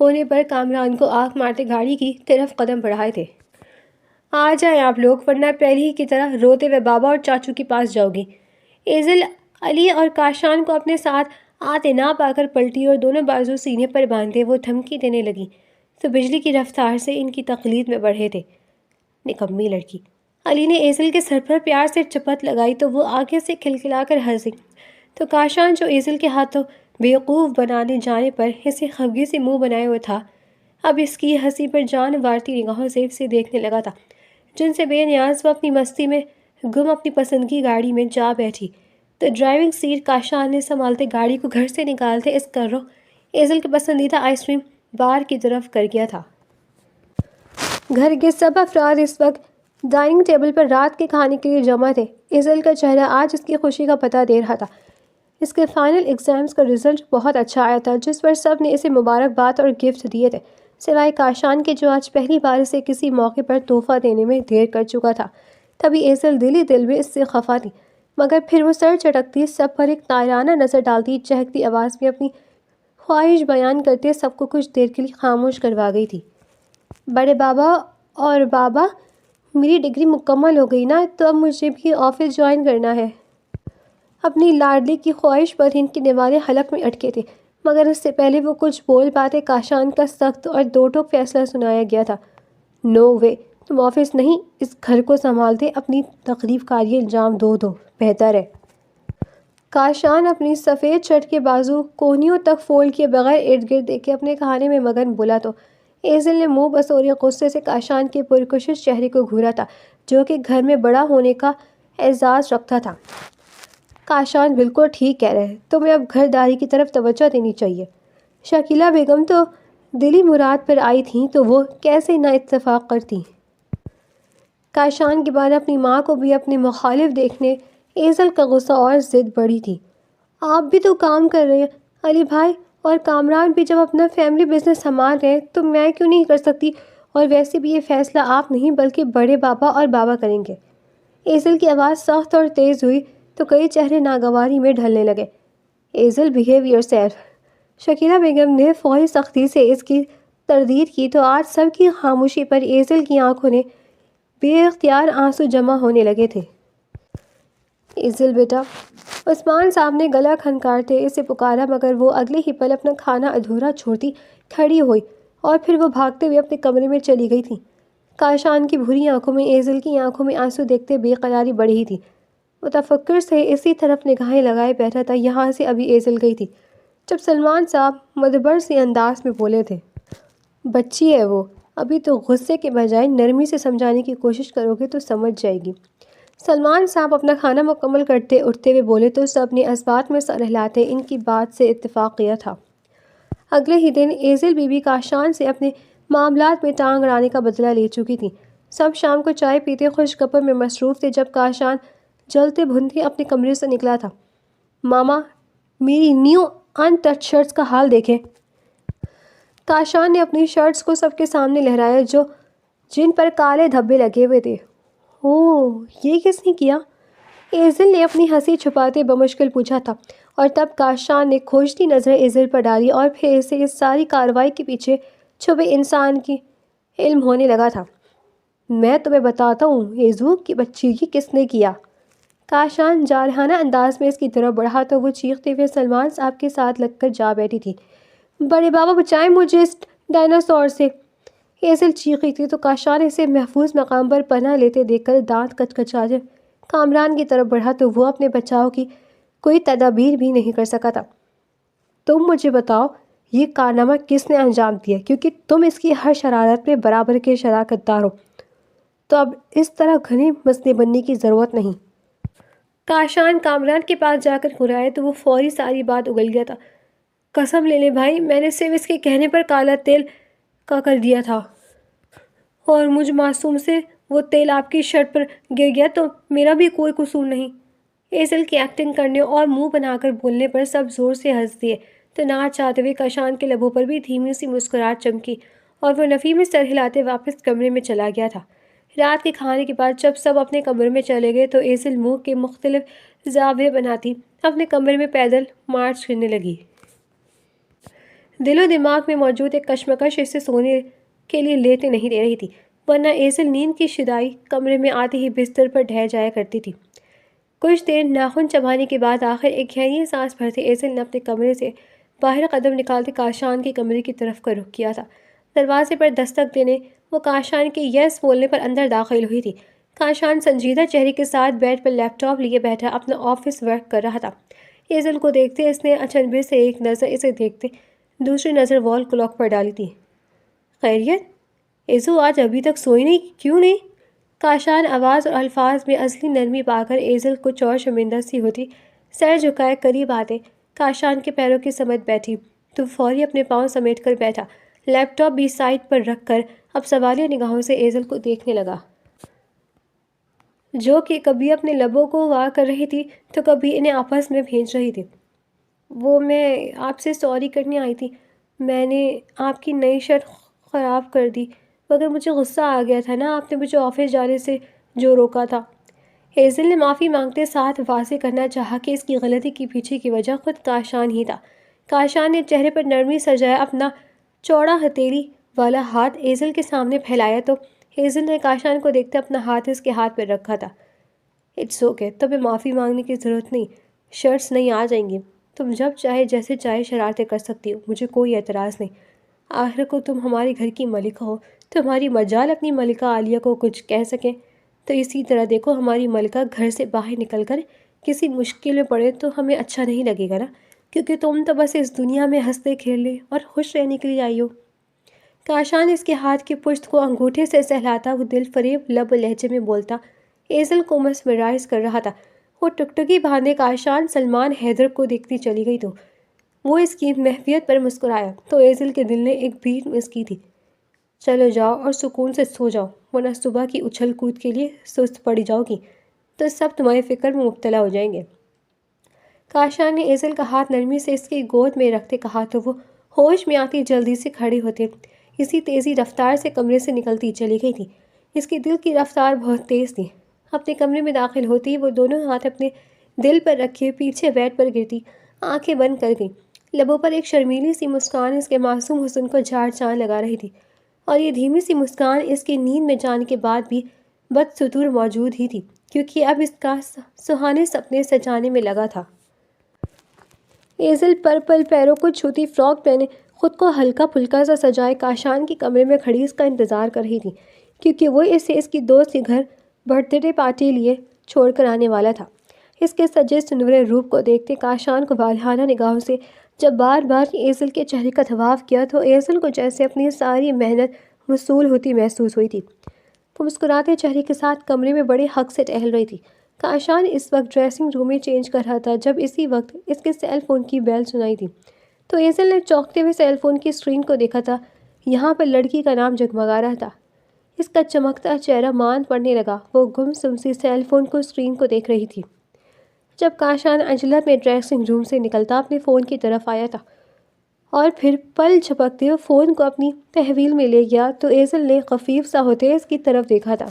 ہونے پر کامران کو آنکھ مارتے گاڑی کی طرف قدم بڑھائے تھے۔ آ جائیں آپ لوگ، ورنہ پہلے ہی کی طرح روتے ہوئے بابا اور چاچو کے پاس جاؤ گی۔ ایزل علی اور کاشان کو اپنے ساتھ آتے نہ پا کر پلٹی اور دونوں بازو سینے پر باندھے وہ دھمکی دینے لگی تو بجلی کی رفتار سے ان کی تقلید میں بڑھے تھے۔ نکمی لڑکی۔ علی نے ایزل کے سر پر پیار سے چپت لگائی تو وہ آگے سے کھلکھلا کر ہنسی تو کاشان جو ایزل کے ہاتھوں بیوقوف بنانے جانے پر اسے خفگی سے منہ بنائے ہوئے تھا، اب اس کی ہنسی پر جان وارتی نگاہوں سے اسے دیکھنے لگا تھا، جن سے بے نیاز وہ اپنی مستی میں گم اپنی پسند کی گاڑی میں جا بیٹھی تو ڈرائیونگ سیٹ کاشان نے سنبھالتے گاڑی کو گھر سے نکالتے اس کا رخ ایزل کے پسندیدہ آئس کریم بار کی طرف کر گیا تھا۔ گھر کے سب افراد اس وقت ڈائننگ ٹیبل پر رات کے کھانے کے لیے جمع تھے۔ ایزل کا چہرہ آج اس کی خوشی کا پتہ دے رہا تھا۔ اس کے فائنل ایگزامز کا رزلٹ بہت اچھا آیا تھا، جس پر سب نے اسے مبارکباد اور گفٹ دیے تھے، سوائے کاشان کے جو آج پہلی بار اسے کسی موقع پر تحفہ دینے میں دیر کر چکا تھا۔ تبھی ایزل دل ہی دل میں اس سے خفا تھی، مگر پھر وہ سر چٹکتی، سب پر ایک طائرانہ نظر ڈالتی، چہکتی آواز میں اپنی خواہش بیان کرتے سب کو کچھ دیر کے لیے خاموش کروا گئی تھی۔ بڑے بابا اور بابا، میری ڈگری مکمل ہو گئی نا، تو اب مجھے بھی آفس جوائن کرنا ہے۔ اپنی لاڈلی کی خواہش پر ان کے نوالے حلق میں اٹکے تھے، مگر اس سے پہلے وہ کچھ بول پاتے کاشان کا سخت اور دو ٹوک فیصلہ سنایا گیا تھا۔ نو وے، تم آفس نہیں، اس گھر کو سنبھالتے اپنی تکلیف کاری انجام دو بہتر ہے۔ کاشان اپنی سفید شرٹ کے بازو کونیوں تک فولڈ کیے بغیر ارد گرد دیکھے اپنے کھانے میں مگن بولا تو ایزل نے منہ بسورے غصے سے کاشان کے پرکشش چہرے کو گھورا تھا، جو کہ گھر میں بڑا ہونے کا اعزاز رکھتا تھا۔ کاشان بالکل ٹھیک کہہ رہے ہیں، تمہیں اب گھر داری کی طرف توجہ دینی چاہیے۔ شکیلہ بیگم تو دلی مراد پر آئی تھیں تو وہ کیسے نہ اتفاق کرتی۔ کاشان کے بعد اپنی ماں کو بھی اپنے مخالف دیکھنے ایزل کا غصہ اور ضد بڑھی تھی۔ آپ بھی تو کام کر رہے ہیں علی بھائی، اور کامران بھی جب اپنا فیملی بزنس سنبھال رہے ہیں تو میں کیوں نہیں کر سکتی، اور ویسے بھی یہ فیصلہ آپ نہیں بلکہ بڑے بابا اور بابا کریں گے۔ ایزل کی آواز سخت اور تیز ہوئی تو کئی چہرے ناگواری میں ڈھلنے لگے۔ ایزل بہیو یور سیلف۔ شکیلہ بیگم نے فوری سختی سے اس کی تردید کی تو آج سب کی خاموشی پر ایزل کی آنکھوں نے بے اختیار آنسو جمع ہونے لگے تھے۔ ایزل بیٹا، عثمان صاحب نے گلا کھنکارتے اسے پکارا، مگر وہ اگلے ہی پل اپنا کھانا ادھورا چھوڑتی کھڑی ہوئی اور پھر وہ بھاگتے ہوئے اپنے کمرے میں چلی گئی تھی۔ کاشان کی بھوری آنکھوں میں ایزل کی آنکھوں میں آنسو دیکھتے بے قراری بڑھی تھی۔ وہ تفکر سے اسی طرف نگاہیں لگائے بیٹھا تھا، یہاں سے ابھی ایزل گئی تھی جب سلمان صاحب مدبر سے انداز میں بولے تھے، بچی ہے وہ، ابھی تو غصے کے بجائے نرمی سے سمجھانے کی کوشش کرو گے تو سمجھ جائے گی۔ سلمان صاحب اپنا کھانا مکمل کرتے اٹھتے ہوئے بولے تو سب نے اس بات میں سر ہلاتے ان کی بات سے اتفاق کیا تھا۔ اگلے ہی دن ایزل بی بی کاشان سے اپنے معاملات میں ٹانگ اڑانے کا بدلہ لے چکی تھی۔ سب شام کو چائے پیتے خوش گپوں میں مصروف تھے جب کاشان جلتے بھنتے اپنے کمرے سے نکلا تھا۔ ماما، میری نیو ان ٹچ شرٹس کا حال دیکھیں۔ کاشان نے اپنی شرٹس کو سب کے سامنے لہرایا جن پر کالے دھبے لگے ہوئے تھے۔ اوہ، یہ کس نے کیا؟ ایزل نے اپنی ہنسی چھپاتے بمشکل پوچھا تھا، اور تب کاشان نے کھوجتی نظریں ایزل پر ڈالی اور پھر اسے اس ساری کارروائی کے پیچھے چھپے انسان کی علم ہونے لگا تھا۔ میں تمہیں بتاتا ہوں ایزو کی بچی کی کس نے کیا۔ کاشان جارحانہ انداز میں اس کی طرف بڑھا تو وہ چیختے ہوئے سلمان صاحب کے ساتھ لگ کر جا بیٹھی تھی۔ بڑے بابا بچائیں مجھے اس ڈائناسور سے۔ ایزل چیخی تھی تو کاشان اسے محفوظ مقام پر پناہ لیتے دیکھ کر دانت کچکچاتے کامران کی طرف بڑھا تو وہ اپنے بچاؤ کی کوئی تدابیر بھی نہیں کر سکا تھا۔ تم مجھے بتاؤ یہ کارنامہ کس نے انجام دیا، کیونکہ تم اس کی ہر شرارت میں برابر کے شراکت دار ہو، تو اب اس طرح گھنے مسئلے بننے کی ضرورت نہیں۔ کاشان کامران کے پاس جا کر گھرائے تو وہ فوری ساری بات اگل گیا تھا۔ قسم لے لیں بھائی، میں نے صرف اس کے کہنے پر کالا تیل کا کر دیا تھا، اور مجھ معصوم سے وہ تیل آپ کی شرٹ پر گر گیا تو میرا بھی کوئی قصور نہیں۔ ایزل کی ایکٹنگ کرنے اور منہ بنا کر بولنے پر سب زور سے ہنس دیے تو نہ چاہتے ہوئے کاشان کے لبوں پر بھی دھیمی سی مسکراہٹ چمکی اور وہ نفی میں سر ہلاتے واپس کمرے میں چلا گیا تھا۔ رات کے کھانے کے بعد جب سب اپنے کمرے میں چلے گئے تو ایزل منہ کے مختلف زاویے بناتی اپنے کمرے میں پیدل مارچ کرنے لگی۔ دل و دماغ میں موجود ایک کشمکش اسے سونے کے لیے لیتے نہیں دے رہی تھی، ورنہ ایزل نیند کی شدائی کمرے میں آتے ہی بستر پر ڈھہ جایا کرتی تھی۔ کچھ دیر ناخن چبانے کے بعد آخر ایک گہری سانس بھرتے ایزل نے اپنے کمرے سے باہر قدم نکالتے کاشان کے کمرے کی طرف کا رخ کیا تھا۔ دروازے پر دستک دینے وہ کاشان کے یس بولنے پر اندر داخل ہوئی تھی۔ کاشان سنجیدہ چہرے کے ساتھ بیڈ پر لیپ ٹاپ لیے بیٹھا اپنا آفس ورک کر رہا تھا۔ ایزل کو دیکھتے اس نے اچنبے سے ایک نظر اسے دیکھتے دوسری نظر وال کلاک پر ڈالی تھی۔ خیریت؟ ایزو آج ابھی تک سوئی نہیں، کیوں نہیں؟ کاشان آواز اور الفاظ میں اصلی نرمی پا کر ایزل کچھ اور شرمندہ سی ہوتی سر جھکائے قریب آتے کاشان کے پیروں کی سمت بیٹھی تو فوری اپنے پاؤں سمیٹ کر بیٹھا، لیپ ٹاپ بھی سائڈ پر رکھ کر اب سوالیہ نگاہوں سے ایزل کو دیکھنے لگا، جو کہ کبھی اپنے لبوں کو وا کر رہی تھی تو کبھی انہیں آپس میں بھیج رہی تھی۔ وہ میں آپ سے سوری کرنے آئی تھی، میں نے آپ کی نئی شرٹ خراب کر دی، مگر مجھے غصہ آ گیا تھا نا، آپ نے مجھے آفس جانے سے جو روکا تھا۔ ہیزل نے معافی مانگتے ساتھ واضح کرنا چاہا کہ اس کی غلطی کی پیچھے کی وجہ خود کاشان ہی تھا۔ کاشان نے چہرے پر نرمی سجایا اپنا چوڑا ہتھیلی والا ہاتھ ہیزل کے سامنے پھیلایا تو ہیزل نے کاشان کو دیکھتے اپنا ہاتھ اس کے ہاتھ پر رکھا تھا۔ اٹس اوکے، تمہیں معافی مانگنے کی ضرورت نہیں، شرٹس نہیں آ جائیں گی، تم جب چاہے جیسے چاہے شرارتیں کر سکتی ہو، مجھے کوئی اعتراض نہیں۔ آخر کو تم ہمارے گھر کی ملکہ ہو، تمہاری مجال اپنی ملکہ عالیہ کو کچھ کہہ سکیں تو اسی طرح دیکھو ہماری ملکہ گھر سے باہر نکل کر کسی مشکل میں پڑے تو ہمیں اچھا نہیں لگے گا نا، کیونکہ تم تو بس اس دنیا میں ہنستے کھیلنے اور خوش رہنے کے لیے آئی ہو۔ کاشان اس کے ہاتھ کی پشت کو انگوٹھے سے سہلاتا وہ دل فریب لب لہجے میں بولتا ایزل کو مسمرائز کر رہا تھا۔ وہ ٹکٹکی باندھے کاشان سلمان حیدر کو دیکھتی چلی گئی تو وہ اس کی محویت پر مسکرایا تو ایزل کے دل نے ایک بیٹ مس کی تھی۔ چلو جاؤ اور سکون سے سو جاؤ، ورنہ صبح کی اچھل کود کے لیے سست پڑ جاؤ گی تو سب تمہاری فکر میں مبتلا ہو جائیں گے۔ کاشان نے ایزل کا ہاتھ نرمی سے اس کی گود میں رکھتے کہا تو وہ ہوش میں آتی جلدی سے کھڑے ہوتے اسی تیزی رفتار سے کمرے سے نکلتی چلی گئی تھی۔ اس کی دل کی رفتار بہت تیز تھی۔ اپنے کمرے میں داخل ہوتی وہ دونوں ہاتھ اپنے دل پر رکھے پیچھے بیڈ پر گرتی آنکھیں بند کر گئی۔ لبوں پر ایک شرمیلی سی مسکان اس کے معصوم حسن کو جھاڑ چاند لگا رہی تھی، اور یہ دھیمی سی مسکان اس کی نیند میں جانے کے بعد بھی بدستور موجود ہی تھی، کیونکہ اب اس کا سہانے سپنے سجانے میں لگا تھا۔ ایزل پرپل پیروں کو چھوتی فراک پہنے خود کو ہلکا پھلکا سا سجائے کاشان کے کمرے میں کھڑی اس کا انتظار کر رہی تھی، کیونکہ وہ اسے اس کی دوست کے گھر برتھ ڈے پارٹی لیے چھوڑ کر آنے والا تھا۔ اس کے سجے سنورے روپ کو دیکھتے کاشان کو والہانہ نگاہوں سے جب بار بار ایزل کے چہرے کا طواف کیا تو ایزل کو جیسے اپنی ساری محنت وصول ہوتی محسوس ہوئی تھی۔ وہ مسکراتے چہرے کے ساتھ کمرے میں بڑے حق سے ٹہل رہی تھی۔ کاشان اس وقت ڈریسنگ روم میں چینج کر رہا تھا جب اسی وقت اس کے سیل فون کی بیل سنائی تھی تو ایزل نے چونکتے ہوئے سیل فون کی اسکرین کو دیکھا تھا۔ یہاں پر لڑکی کا نام جگمگا رہا تھا۔ اس کا چمکتا چہرہ ماند پڑنے لگا۔ وہ گمسم سی سیل فون کو اسکرین کو دیکھ رہی تھی جب کاشان عجلت میں ڈریسنگ روم سے نکلتا اپنے فون کی طرف آیا تھا اور پھر پل جھپکتے فون کو اپنی تحویل میں لے گیا تو ایزل نے خفیف سا ہوتے اس کی طرف دیکھا تھا۔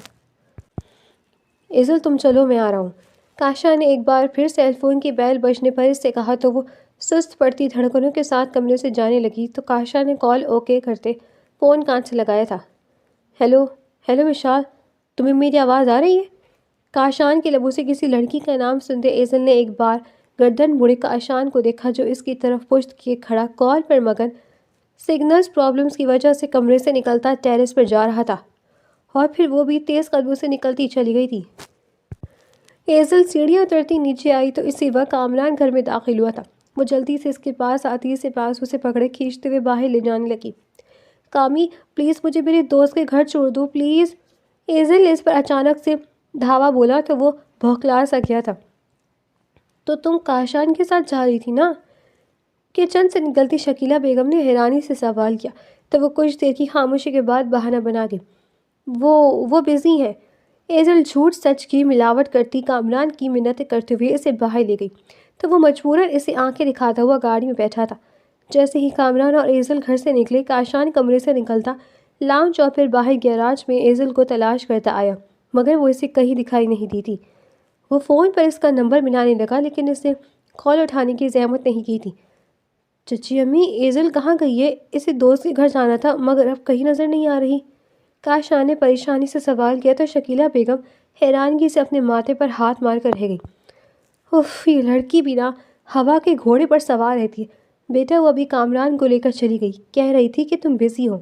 ایزل تم چلو، میں آ رہا ہوں۔ کاشان نے ایک بار پھر سیل فون کی بیل بجنے پر اس سے کہا تو وہ سست پڑتی دھڑکنوں کے ساتھ کمرے سے جانے لگی تو کاشان نے کال اوکے کرتے فون کان سے لگایا تھا۔ ہیلو ہیلو وشال، تمہیں میری آواز آ رہی ہے؟ کاشان کے لبوں سے کسی لڑکی کا نام سنتے ایزل نے ایک بار گردن مڑے کاشان کو دیکھا جو اس کی طرف پشت کیے کھڑا کال پر مگن سگنلز پرابلمز کی وجہ سے کمرے سے نکلتا ٹیرس پر جا رہا تھا، اور پھر وہ بھی تیز قدموں سے نکلتی چلی گئی تھی۔ ایزل سیڑھیاں اترتی نیچے آئی تو اسی وقت کامران گھر میں داخل ہوا تھا۔ وہ جلدی سے اس کے پاس آتی اسے پاس اسے پکڑے کھینچتے ہوئے باہر لے جانے لگی۔ کامی پلیز مجھے میرے دوست کے گھر چھوڑ دو پلیز۔ ایزل نے اس پر اچانک سے دھاوا بولا تو وہ بھوکلا سا گیا تھا۔ تو تم کاشان کے ساتھ جا رہی تھی نا؟ کچن سے نکلتی شکیلہ بیگم نے حیرانی سے سوال کیا تو وہ کچھ دیر کی خاموشی کے بعد بہانہ بنا دی، وہ بزی ہیں۔ ایزل جھوٹ سچ کی ملاوٹ کرتی کامران کی منتیں کرتے ہوئے اسے باہر لے گئی تو وہ مجبوراً اسے آنکھیں دکھاتا ہوا گاڑی میں بیٹھا تھا۔ جیسے ہی کامران اور ایزل گھر سے نکلے کاشان کمرے سے نکلتا لاؤنج اور پھر باہر گیراج میں ایزل کو تلاش کرتا آیا، مگر وہ اسے کہیں دکھائی نہیں دی تھی۔ وہ فون پر اس کا نمبر ملانے لگا لیکن اس نے کال اٹھانے کی زحمت نہیں کی تھی۔ چچی امی، ایزل کہاں گئی ہے؟ اسے دوست کے گھر جانا تھا مگر اب کہیں نظر نہیں آ رہی۔ کاشان نے پریشانی سے سوال کیا تو شکیلہ بیگم حیرانگی سے اپنے ماتھے پر ہاتھ مار کر رہ گئی۔ اف، یہ لڑکی بھی نا ہوا کے گھوڑے پر سوار رہتی ہے۔ بیٹا وہ ابھی کامران کو لے کر چلی گئی، کہہ رہی تھی کہ تم بزی ہو۔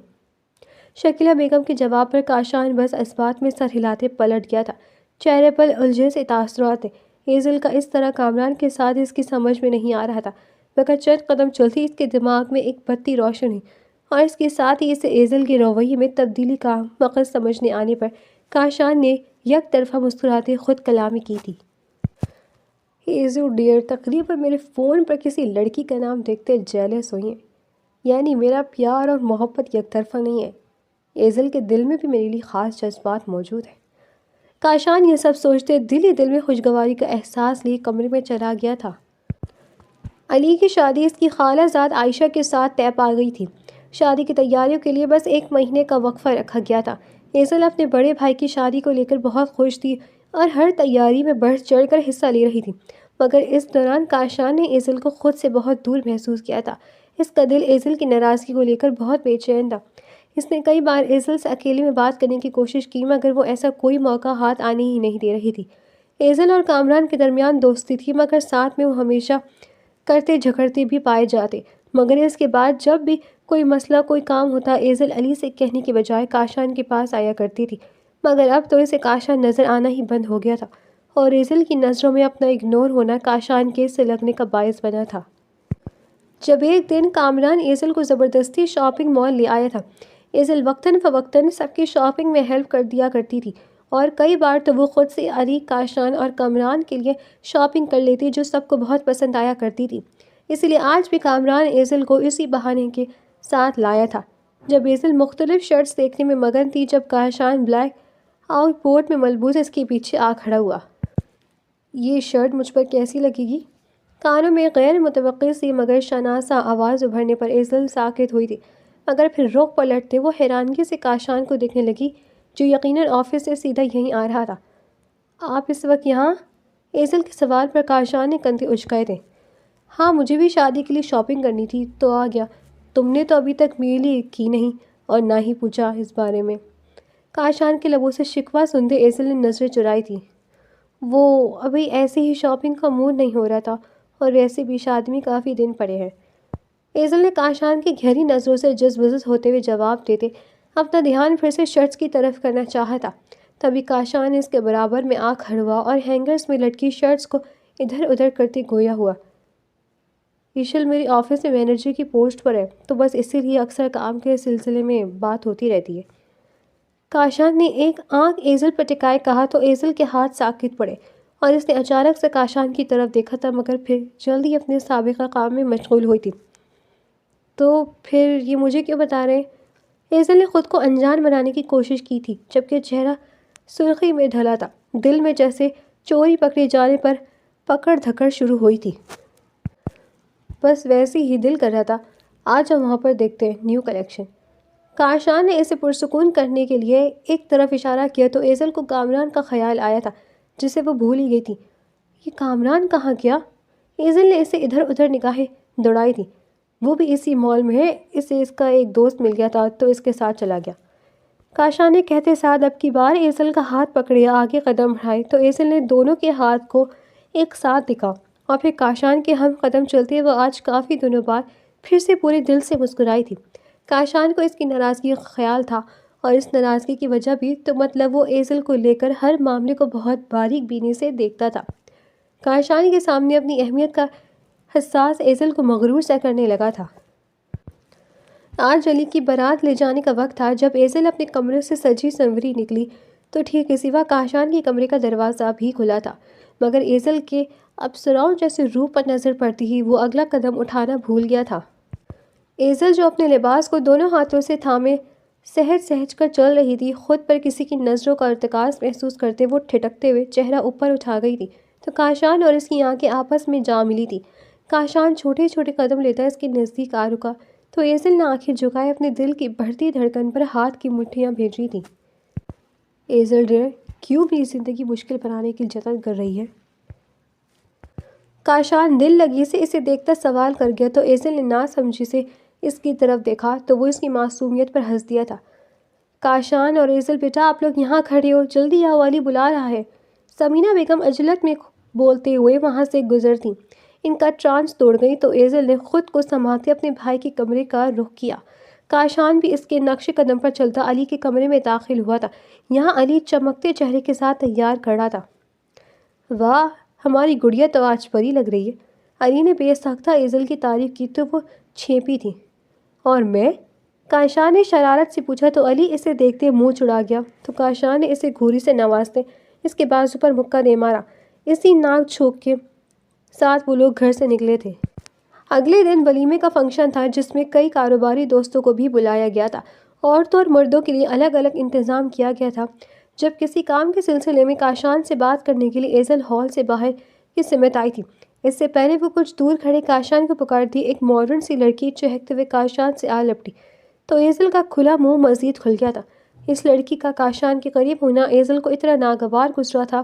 شکیلہ بیگم کے جواب پر کاشان بس اس بات میں سر ہلاتے پلٹ گیا تھا، چہرے پر الجھے سے تاثرات تھے۔ ایزل کا اس طرح کامران کے ساتھ اس کی سمجھ میں نہیں آ رہا تھا، مگر چند قدم چلتی اس کے دماغ میں ایک بتی روشن ہوئی اور اس کے ساتھ ہی اسے ایزل کے رویے میں تبدیلی کا مقصد سمجھنے آنے پر کاشان نے یک طرفہ مسکراتے خود کلامی کی تھی۔ ایزو ڈیئر، تقریباً میرے فون پر کسی لڑکی کا نام دیکھتے جیلس ہوئی ہیں، یعنی میرا پیار اور محبت یک طرفہ نہیں ہے۔ ایزل کے دل میں بھی میرے لیے خاص جذبات موجود ہیں۔ کاشان یہ سب سوچتے دل ہی دل میں خوشگواری کا احساس لیے کمرے میں چلا گیا تھا۔ علی کی شادی اس کی خالہ زاد عائشہ کے ساتھ طے پا گئی تھی۔ شادی کی تیاریوں کے لیے بس 1 مہینے کا وقفہ رکھا گیا تھا۔ ایزل اپنے بڑے بھائی کی شادی کو لے کر بہت خوش تھی اور ہر تیاری میں بڑھ چڑھ کر حصہ لے رہی تھی، مگر اس دوران کاشان نے ایزل کو خود سے بہت دور محسوس کیا تھا۔ اس کا دل ایزل کی ناراضگی کو لے کر بہت بے چین تھا۔ اس نے کئی بار ایزل سے اکیلے میں بات کرنے کی کوشش کی مگر وہ ایسا کوئی موقع ہاتھ آنے ہی نہیں دے رہی تھی۔ ایزل اور کامران کے درمیان دوستی تھی مگر ساتھ میں وہ ہمیشہ کرتے جھگڑتے بھی پائے جاتے، مگر اس کے بعد جب بھی کوئی مسئلہ کوئی کام ہوتا ایزل علی سے کہنے کے بجائے کاشان کے پاس آیا کرتی تھی، مگر اب تو اسے کاشان نظر آنا ہی بند ہو گیا تھا اور ایزل کی نظروں میں اپنا اگنور ہونا کاشان کے سے لگنے کا باعث بنا تھا۔ جب ایک دن کامران ایزل کو زبردستی شاپنگ مال لے آیا تھا، ایزل وقتاً فوقتاً سب کی شاپنگ میں ہیلپ کر دیا کرتی تھی اور کئی بار تو وہ خود سے علی، کاشان اور کامران کے لیے شاپنگ کر لیتی جو سب کو بہت پسند آیا کرتی تھی۔ اس لیے آج بھی کامران ایزل کو اسی بہانے کے ساتھ لایا تھا۔ جب ایزل مختلف شرٹس دیکھنے میں مگن تھی، جب کاشان بلیک آؤٹ بوٹ میں ملبوس اس کے پیچھے آ کھڑا ہوا۔ یہ شرٹ مجھ پر کیسی لگے گی؟ کانوں میں غیر متوقع سی مگر شناسا آواز ابھرنے پر ایزل ساکت ہوئی تھی، مگر پھر رخ پلٹتے وہ حیرانگی سے کاشان کو دیکھنے لگی جو یقیناً آفس سے سیدھا یہیں آ رہا تھا۔ آپ اس وقت یہاں؟ ایزل کے سوال پر کاشان نے کندھے اچکائے تھے۔ ہاں، مجھے بھی شادی کے لیے شاپنگ کرنی تھی تو آ گیا۔ تم نے تو ابھی تک میل کی نہیں اور نہ ہی پوچھا اس بارے میں۔ کاشان کے لبوں سے شکوہ سنتے ایزل نے نظریں چرائی تھی۔ وہ ابھی ایسے ہی شاپنگ کا موڈ نہیں ہو رہا تھا اور ویسے بھی شادی میں کافی دن پڑے ہیں۔ ایزل نے کاشان کی گہری نظروں سے جزبزز ہوتے ہوئے جواب دیتے اپنا دھیان پھر سے شرٹس کی طرف کرنا چاہا تھا، تبھی کاشان اس کے برابر میں آ کھڑا ہوا اور ہینگرز میں لٹکی شرٹس کو ادھر ادھر کرتے گویا ہوا۔ ایشل میری آفس میں مینیجر کی پوسٹ پر ہے تو بس اسی لیے اکثر کام کے سلسلے میں بات ہوتی رہتی ہے۔ کاشان نے ایک آنکھ ایزل پر ٹکائے کہا تو ایزل کے ہاتھ ساکت پڑے اور اس نے اچانک سے کاشان کی طرف دیکھا تھا مگر پھر جلدی اپنے سابقہ کام میں مشغول ہوئی تھی۔ تو پھر یہ مجھے کیوں بتا رہے ہیں؟ ایزل نے خود کو انجان بنانے کی کوشش کی تھی جبکہ چہرہ سرخی میں ڈھلا تھا، دل میں جیسے چوری پکڑے جانے پر پکڑ دھکڑ شروع ہوئی تھی۔ بس ویسے ہی دل کر رہا تھا آج ہم وہاں پر دیکھتے ہیں نیو کلیکشن۔ کاشان نے اسے پرسکون کرنے کے لیے ایک طرف اشارہ کیا تو ایزل کو کامران کا خیال آیا تھا جسے وہ بھول ہی گئی تھی۔ یہ کامران کہاں گیا؟ ایزل نے اسے ادھر ادھر نگاہیں دوڑائی تھی۔ وہ بھی اسی مال میں ہے، اسے اس کا ایک دوست مل گیا تھا تو اس کے ساتھ چلا گیا۔ کاشان نے کہتے ساتھ اب کی بار ایزل کا ہاتھ پکڑے آگے قدم بڑھائے تو ایزل نے دونوں کے ہاتھ کو ایک ساتھ دکھا اور پھر کاشان کے ہم قدم چلتے وہ آج کافی دنوں بعد پھر سے پورے دل سے مسکرائی تھی۔ کاشان کو اس کی ناراضگی کا خیال تھا اور اس ناراضگی کی وجہ بھی تو مطلب وہ ایزل کو لے کر ہر معاملے کو بہت باریک بینی سے دیکھتا تھا۔ کاشان کے سامنے اپنی اہمیت کا حساس ایزل کو مغرور سا کرنے لگا تھا۔ آج علی کی بارات لے جانے کا وقت تھا۔ جب ایزل اپنے کمرے سے سجی سنوری نکلی تو ٹھیک اسی وقت کاشان کے کمرے کا دروازہ بھی کھلا تھا، مگر ایزل کے ابصراؤں جیسے روح پر نظر پڑتی ہی وہ اگلا قدم اٹھانا بھول گیا تھا۔ ایزل جو اپنے لباس کو دونوں ہاتھوں سے تھامے سہج سہج کر چل رہی تھی، خود پر کسی کی نظروں کا ارتکاز محسوس کرتے وہ ٹھٹکتے ہوئے چہرہ اوپر اٹھا گئی تھی تو کاشان اور اس کی آنکھیں آپس میں جا ملی تھی۔ کاشان چھوٹے چھوٹے قدم لیتا اس کے نزدیک آ رکا تو ایزل نے آنکھیں جھکائے اپنے دل کی بڑھتی دھڑکن پر ہاتھ کی مٹھیاں بھیجی تھیں۔ ایزل ڈیئر، کیوں میری زندگی مشکل بنانے کی جتن کر رہی ہے؟ کاشان دل لگی سے اسے دیکھتا سوال کر گیا تو ایزل نے نہ سمجھی سے اس کی طرف دیکھا تو وہ اس کی معصومیت پر ہنس دیا تھا۔ کاشان اور ایزل، بیٹا آپ لوگ یہاں کھڑے ہو، جلدی آؤ، علی بلا رہا ہے۔ سمینہ بیگم عجلت میں بولتے ہوئے وہاں سے گزرتی۔ ان کا ٹرانس توڑ گئی تو ایزل نے خود کو سنبھالتے اپنے بھائی کے کمرے کا رخ کیا۔ کاشان بھی اس کے نقش قدم پر چلتا علی کے کمرے میں داخل ہوا تھا۔ یہاں علی چمکتے چہرے کے ساتھ تیار کھڑا تھا۔ واہ، ہماری گڑیا تو آج پری لگ رہی ہے۔ علی نے بے ساختہ ایزل کی تعریف کی تو وہ چھینپی تھی۔ اور میں؟ کاشان نے شرارت سے پوچھا تو علی اسے دیکھتے منہ چڑھا گیا تو کاشان نے اسے گھوری سے نوازتے اس کے بازو پر مکہ دے مارا۔ اسی ناک چھوک کے ساتھ وہ لوگ گھر سے نکلے تھے۔ اگلے دن ولیمے کا فنکشن تھا جس میں کئی کاروباری دوستوں کو بھی بلایا گیا تھا۔ عورتوں اور مردوں کے لیے الگ الگ انتظام کیا گیا تھا۔ جب کسی کام کے سلسلے میں کاشان سے بات کرنے کے لیے ایزل ہال سے باہر کی سمت آئی تھی، اس سے پہلے وہ کچھ دور کھڑے کاشان کو پکارتی ایک ماڈرن سی لڑکی چہکتے ہوئے کاشان سے آ لپٹی تو ایزل کا کھلا منہ مزید کھل گیا تھا۔ اس لڑکی کا کاشان کے قریب ہونا ایزل کو اتنا ناگوار گزرا تھا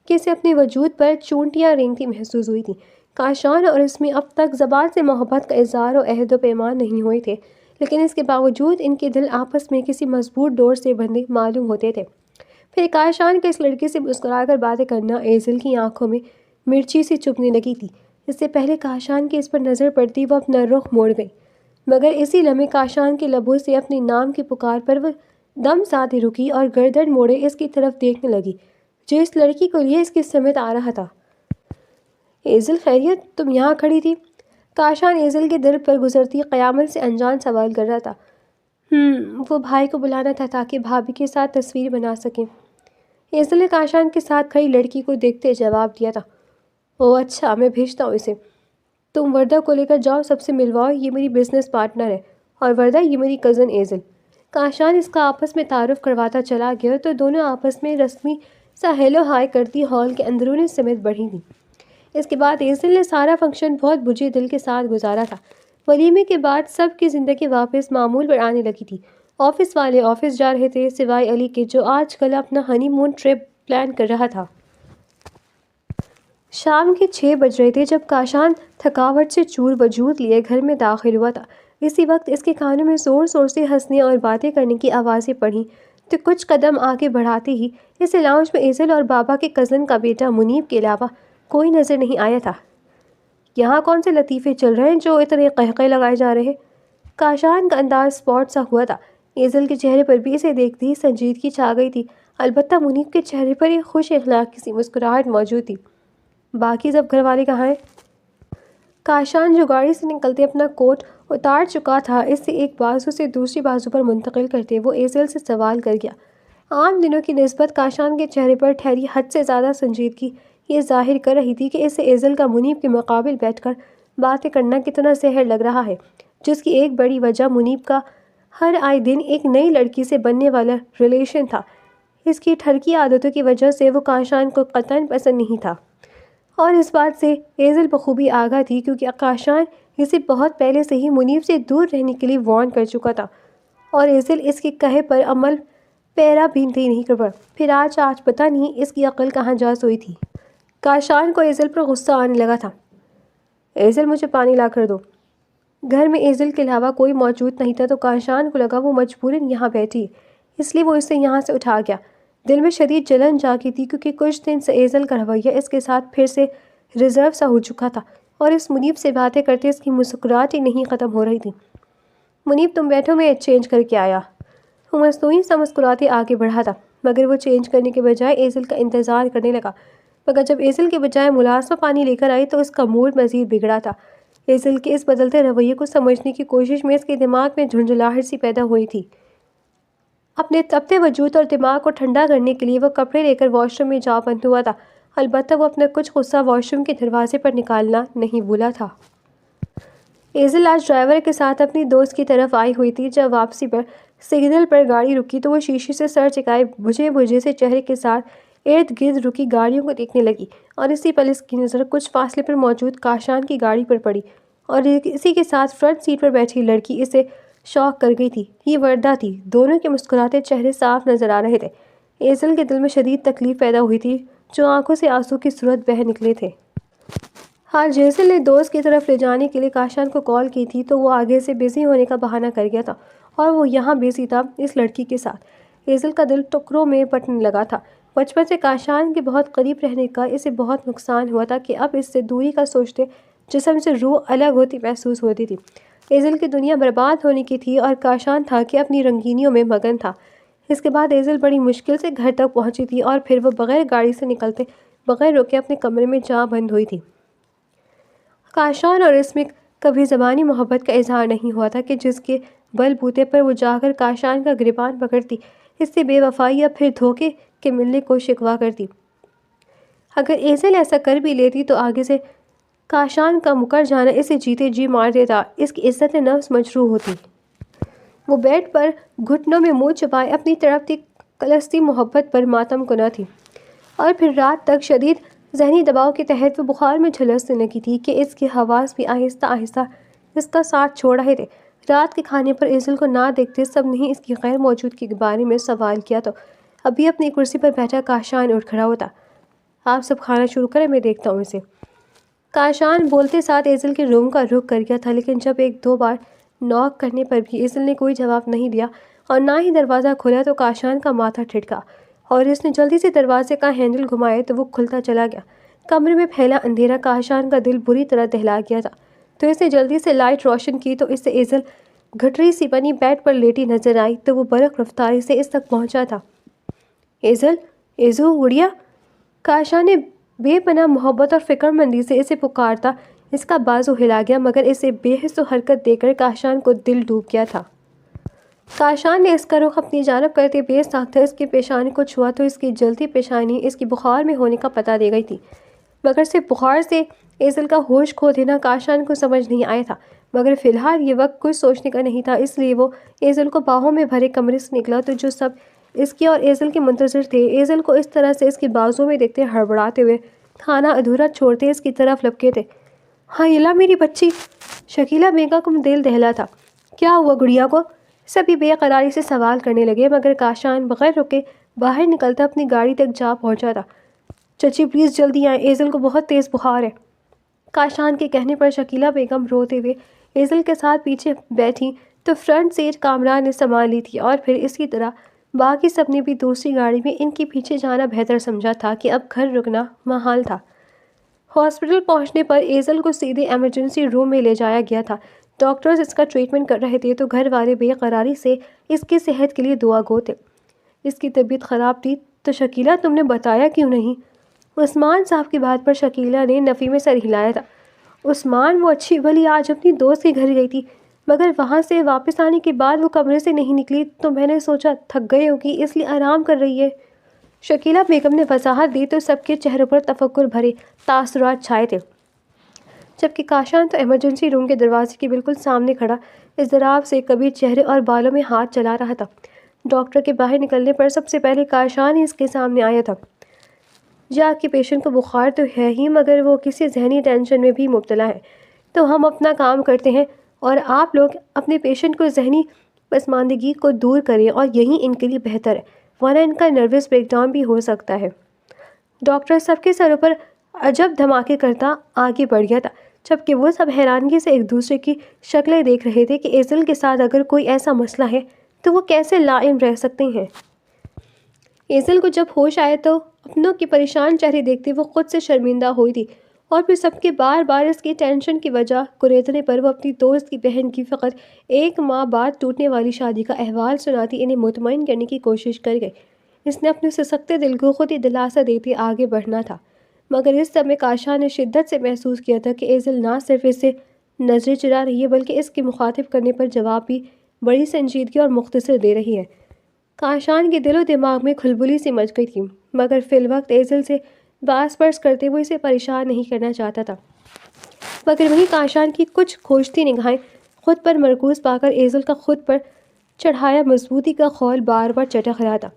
کہ اسے اپنے وجود پر چونٹیاں رینگتی محسوس ہوئی تھیں۔ کاشان اور اس میں اب تک زبان سے محبت کا اظہار و عہد و پیمان نہیں ہوئے تھے، لیکن اس کے باوجود ان کے دل آپس میں کسی مضبوط ڈور سے بندھے معلوم ہوتے تھے۔ پھر کاشان کا اس لڑکی سے مسکرا کر باتیں کرنا ایزل کی آنکھوں میں مرچی سے چبھنے لگی تھی۔ اس سے پہلے کاشان کی اس پر نظر پڑتی وہ اپنا رخ موڑ گئی، مگر اسی لمحے کاشان کے لبوں سے اپنے نام کی پکار پر وہ دم سادے رکی اور گردن موڑے اس کی طرف دیکھنے لگی جو اس لڑکی کو لیے اس کی سمت آ رہا تھا۔ ایزل، خیریت؟ تم یہاں کھڑی تھی؟ کاشان ایزل کے دل پر گزرتی قیامت سے انجان سوال کر رہا تھا۔ وہ بھائی کو بلانا تھا تاکہ بھابھی کے ساتھ تصویر بنا سکیں۔ ایزل نے کاشان کے ساتھ کھڑی لڑکی کو دیکھتے جواب دیا تھا۔ اوہ اچھا، میں بھیجتا ہوں اسے۔ تم وردہ کو لے کر جاؤ، سب سے ملواؤ، یہ میری بزنس پارٹنر ہے، اور وردہ یہ میری کزن ایزل۔ کاشان اس کا آپس میں تعارف کرواتا چلا گیا تو دونوں آپس میں رسمی سا ہیلو ہائی کرتی ہال کے اندرونی سمت بڑھی تھیں۔ اس کے بعد ایزل نے سارا فنکشن بہت بجھے دل کے ساتھ گزارا تھا۔ ولیمے کے بعد سب کی زندگی واپس معمول پر آنے لگی تھی۔ آفس والے آفس جا رہے تھے سوائے علی کے جو آج کل اپنا ہنی مون ٹرپ پلان کر رہا تھا۔ شام کے 6 بج رہے تھے جب کاشان تھکاوٹ سے چور وجود لیے گھر میں داخل ہوا تھا۔ اسی وقت اس کے کانوں میں زور زور سے ہنسنے اور باتیں کرنے کی آوازیں پڑیں تو کچھ قدم آگے بڑھاتے ہی اسے لاؤنج میں ایزل اور بابا کے کزن کا بیٹا منیب کے علاوہ کوئی نظر نہیں آیا تھا۔ یہاں کون سے لطیفے چل رہے ہیں جو اتنے قہقہے لگائے جا رہے ہیں؟ کاشان کا انداز اسپاٹ سا ہوا تھا۔ ایزل کے چہرے پر بھی اسے دیکھتی ہی سنجیدگی چھا گئی تھی، البتہ منیب کے چہرے پر ایک خوش اخلاقی سی مسکراہٹ موجود تھی۔ باقی سب گھر والے کہاں ہیں؟ کاشان جو گاڑی سے نکلتے اپنا کوٹ اتار چکا تھا اس سے ایک بازو سے دوسری بازو پر منتقل کرتے وہ ایزل سے سوال کر گیا۔ عام دنوں کی نسبت کاشان کے چہرے پر ٹھہری حد سے زیادہ سنجیدگی یہ ظاہر کر رہی تھی کہ اسے ایزل کا منیب کے مقابل بیٹھ کر باتیں کرنا کتنا سحر لگ رہا ہے، جس کی ایک بڑی وجہ منیب کا ہر آئے دن ایک نئی لڑکی سے بننے والا ریلیشن تھا۔ اس کی ٹھرکی عادتوں کی وجہ سے وہ کاشان کو قطعاً پسند نہیں تھا، اور اس بات سے ایزل بخوبی آگاہ تھی کیونکہ کاشان اسے بہت پہلے سے ہی منیب سے دور رہنے کے لیے وارن کر چکا تھا، اور ایزل اس کے کہے پر عمل پیرا بھی نہیں کر پا۔ پھر آج پتہ نہیں اس کی عقل کہاں جا سوئی تھی۔ کاشان کو ایزل پر غصہ آنے لگا تھا۔ ایزل، مجھے پانی لا کر دو۔ گھر میں ایزل کے علاوہ کوئی موجود نہیں تھا تو کاشان کو لگا وہ مجبوراً یہاں بیٹھی، اس لیے وہ اسے یہاں سے اٹھا گیا۔ دل میں شدید جلن جاگی تھی کیونکہ کچھ دن سے ایزل کا رویہ اس کے ساتھ پھر سے ریزرو سا ہو چکا تھا، اور اس منیب سے باتیں کرتے اس کی مسکراہٹ ہی نہیں ختم ہو رہی تھی۔ منیب، تم بیٹھو، میں چینج کر کے آیا۔ وہ مصنوعی سا مسکراتے آگے بڑھا تھا، مگر وہ چینج کرنے کے بجائے ایزل کا انتظار کرنے لگا، مگر جب ایزل کے بجائے ملازمہ پانی لے کر آئی تو اس کا موڈ مزید بگڑا تھا۔ ایزل کے اس بدلتے رویے کو سمجھنے کی کوشش میں اس کے دماغ میں جھنجھلاہٹ سی پیدا ہوئی تھی۔ اپنے تپتے وجود اور دماغ کو ٹھنڈا کرنے کے لیے وہ کپڑے لے کر واش روم میں جا بند ہوا تھا، البتہ وہ اپنا کچھ غصہ واش روم کے دروازے پر نکالنا نہیں بھولا تھا۔ ایزل آج ڈرائیور کے ساتھ اپنی دوست کی طرف آئی ہوئی تھی۔ جب واپسی پر سگنل پر گاڑی رکی تو وہ شیشے سے سر چکائے بجھے سے چہرے کے ساتھ ارد گرد رکی گاڑیوں کو دیکھنے لگی، اور اسی پل اس کی نظر کچھ فاصلے پر موجود کاشان کی گاڑی پر پڑی، اور اسی کے ساتھ فرنٹ سیٹ پر بیٹھی لڑکی اسے شاک کر گئی تھی۔ یہ وردہ تھی۔ دونوں کے مسکراتے چہرے صاف نظر آ رہے تھے۔ ایزل کے دل میں شدید تکلیف پیدا ہوئی تھی جو آنکھوں سے آنسو کی صورت بہہ نکلے تھے۔ ہاں، جیسل نے دوست کی طرف لے جانے کے لیے کاشان کو کال کی تھی تو وہ آگے سے بزی ہونے کا بہانہ کر گیا تھا اور وہ یہاں بزی تھا اس لڑکی کے ساتھ۔ ایزل کا دل ٹکڑوں میں بٹنے لگا تھا۔ بچپن سے کاشان کے بہت قریب رہنے کا اسے بہت نقصان ہوا تھا کہ اب اس سے دوری کا سوچتے جسم سے روح الگ ہوتی محسوس ہوتی تھی۔ ایزل کی دنیا برباد ہونے کی تھی اور کاشان تھا کہ اپنی رنگینیوں میں مگن تھا۔ اس کے بعد ایزل بڑی مشکل سے گھر تک پہنچی تھی اور پھر وہ بغیر گاڑی سے نکلتے بغیر رکے اپنے کمرے میں جا بند ہوئی تھی۔ کاشان اور اس میں کبھی زبانی محبت کا اظہار نہیں ہوا تھا کہ جس کے بل بوتے پر وہ جا کر کاشان کا گریبان پکڑتی، اس سے بے وفائی یا پھر دھوکے کے ملنے کو شکوہ کرتی۔ اگر ایزل ایسا کر بھی لیتی تو آگے سے کاشان کا مکر جانا اسے جیتے جی مار دیتا، اس کی عزت نفس مجروح ہوتی۔ وہ بیڈ پر گھٹنوں میں منہ چھپائے اپنی تڑپتی کلستی محبت پر ماتم کنا تھی، اور پھر رات تک شدید ذہنی دباؤ کے تحت وہ بخار میں جھلسنے لگی تھی کہ اس کے حواس بھی آہستہ آہستہ اس کا ساتھ چھوڑ رہے تھے۔ رات کے کھانے پر ایزل کو نہ دیکھتے سب نے اس کی غیر موجودگی کے بارے میں سوال کیا تو ابھی اپنی کرسی پر بیٹھا کاشان اٹھ کھڑا ہوتا۔ آپ سب کھانا شروع کریں، میں دیکھتا ہوں اسے۔ کاشان بولتے ساتھ ایزل کے روم کا رخ کر گیا تھا، لیکن جب ایک دو بار نوک کرنے پر بھی ایزل نے کوئی جواب نہیں دیا اور نہ ہی دروازہ کھولا تو کاشان کا ماتھا ٹھٹکا اور اس نے جلدی سے دروازے کا ہینڈل گھمایا تو وہ کھلتا چلا گیا۔ کمرے میں پھیلا اندھیرا کاشان کا دل بری طرح دہلا گیا تھا، تو اس نے جلدی سے لائٹ روشن کی تو اس سے ایزل گھٹری سی بنی بیڈ پر لیٹی نظر آئی تو وہ برق رفتاری سے اس تک پہنچا تھا۔ ایزو گڑیا، کاشان نے بے پناہ محبت اور فکر مندی سے اسے پکارتا اس کا بازو ہلا گیا، مگر اسے بے حس و حرکت دے کر کاشان کو دل ڈوب گیا تھا۔ کاشان نے اس کا رخ اپنی جانب کرتے بے ساختہ اس کی پیشانی کو چھوا تو اس کی جلتی پیشانی اس کی بخار میں ہونے کا پتہ دے گئی تھی، مگر صرف بخار سے ایزل کا ہوش کھو دینا کاشان کو سمجھ نہیں آیا تھا۔ مگر فی الحال یہ وقت کچھ سوچنے کا نہیں تھا، اس لیے وہ ایزل کو باہوں میں بھرے کمرے سے نکلا تو جو سب اس کی اور ایزل کے منتظر تھے ایزل کو اس طرح سے اس کے بازو میں دیکھتے ہڑبڑاتے ہوئے کھانا ادھورا چھوڑتے اس کی طرف لپکے تھے۔ ہاں یلا میری بچی، شکیلہ بیگم کا دل دہلا تھا۔ کیا ہوا گڑیا کو؟ سبھی بے قراری سے سوال کرنے لگے، مگر کاشان بغیر رکے باہر نکلتا اپنی گاڑی تک جا پہنچا تھا۔ چچی پلیز جلدی آئیں، ایزل کو بہت تیز بخار ہے۔ کاشان کے کہنے پر شکیلہ بیگم روتے ہوئے ایزل کے ساتھ پیچھے بیٹھی تو فرنٹ سیٹ کامران نے سنبھال لی تھی، اور پھر اسی طرح باقی سب نے بھی دوسری گاڑی میں ان کے پیچھے جانا بہتر سمجھا تھا کہ اب گھر رکنا محال تھا۔ ہاسپٹل پہنچنے پر ایزل کو سیدھے ایمرجنسی روم میں لے جایا گیا تھا۔ ڈاکٹرز اس کا ٹریٹمنٹ کر رہے تھے تو گھر والے بے قراری سے اس کی صحت کے لیے دعا گو تھے۔ اس کی طبیعت خراب تھی تو شکیلہ تم نے بتایا کیوں نہیں؟ عثمان صاحب کی بات پر شکیلہ نے نفی میں سر ہلایا تھا۔ عثمان، وہ اچھی بھلی آج اپنی دوست کے گھر گئی تھی، مگر وہاں سے واپس آنے کے بعد وہ کمرے سے نہیں نکلی تو میں نے سوچا تھک گئے ہوگی اس لیے آرام کر رہی ہے۔ شکیلہ بیگم نے وضاحت دی تو سب کے چہروں پر تفکر بھرے تاثرات چھائے تھے، جبکہ کاشان تو ایمرجنسی روم کے دروازے کے بالکل سامنے کھڑا اضطراب سے کبھی چہرے اور بالوں میں ہاتھ چلا رہا تھا۔ ڈاکٹر کے باہر نکلنے پر سب سے پہلے کاشان ہی اس کے سامنے آیا تھا۔ جی آپ کے پیشنٹ کو بخار تو ہے ہی، مگر وہ کسی ذہنی ٹینشن میں بھی مبتلا ہے، تو ہم اپنا کام کرتے ہیں اور آپ لوگ اپنے پیشنٹ کو ذہنی پسماندگی کو دور کریں اور یہی ان کے لیے بہتر ہے، ورنہ ان کا نروس بریک ڈاؤن بھی ہو سکتا ہے۔ ڈاکٹر سب کے سروں پر عجب دھماکے کرتا آگے بڑھ گیا تھا، جبکہ وہ سب حیرانگی سے ایک دوسرے کی شکلیں دیکھ رہے تھے کہ ایزل کے ساتھ اگر کوئی ایسا مسئلہ ہے تو وہ کیسے لائم رہ سکتے ہیں۔ ایزل کو جب ہوش آیا تو اپنوں کے پریشان چہرے دیکھتے وہ خود سے شرمندہ ہوئی تھی، اور پھر سب کے بار بار اس کی ٹینشن کی وجہ کریدنے پر وہ اپنی دوست کی بہن کی فقط 1 ماہ بعد ٹوٹنے والی شادی کا احوال سناتی انہیں مطمئن کرنے کی کوشش کر گئی۔ اس نے اپنے سسکتے دل کو خود ہی دلاسا دیتے آگے بڑھنا تھا، مگر اس سب میں کاشان نے شدت سے محسوس کیا تھا کہ ایزل نہ صرف اسے نظریں چرا رہی ہے بلکہ اس کے مخاطب کرنے پر جواب بھی بڑی سنجیدگی اور مختصر دے رہی ہے۔ کاشان کے دل و دماغ میں کھلبلی سی مچ گئی تھی، مگر فی الوقت ایزل سے باس پرس کرتے ہوئے اسے پریشان نہیں کرنا چاہتا تھا، مگر وہیں کاشان کی کچھ کھوجتی نگاہیں خود پر مرکوز پا کر ایزل کا خود پر چڑھایا مضبوطی کا خول بار بار چٹخ رہا تھا۔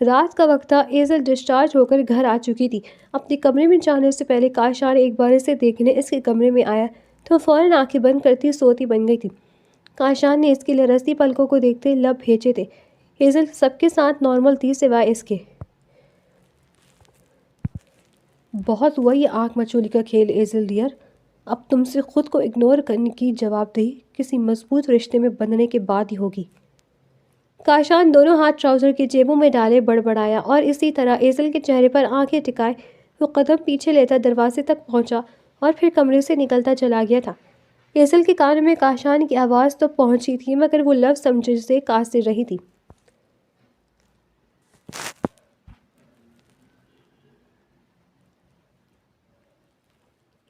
رات کا وقت تھا، ایزل ڈسچارج ہو کر گھر آ چکی تھی۔ اپنے کمرے میں جانے سے پہلے کاشان ایک بار اسے دیکھنے اس کے کمرے میں آیا تو فوراً آنکھیں بند کرتی سوتی بن گئی تھی۔ کاشان نے اس کی لرزتی پلکوں کو دیکھتے لب بھیجے تھے۔ ایزل سب کے ساتھ نارمل تھی سوائے اس کے۔ بہت ہوا یہ آنکھ مچولی کا کھیل ایزل ڈیئر، اب تم سے خود کو اگنور کرنے کی جواب دہی کسی مضبوط رشتے میں بندھنے کے بعد ہی ہوگی۔ کاشان دونوں ہاتھ ٹراؤزر کی جیبوں میں ڈالے بڑبڑایا اور اسی طرح ایزل کے چہرے پر آنکھیں ٹکائے وہ قدم پیچھے لیتا دروازے تک پہنچا اور پھر کمرے سے نکلتا چلا گیا تھا۔ ایزل کے کان میں کاشان کی آواز تو پہنچی تھی مگر وہ لفظ سمجھ سے قاصر رہی تھی۔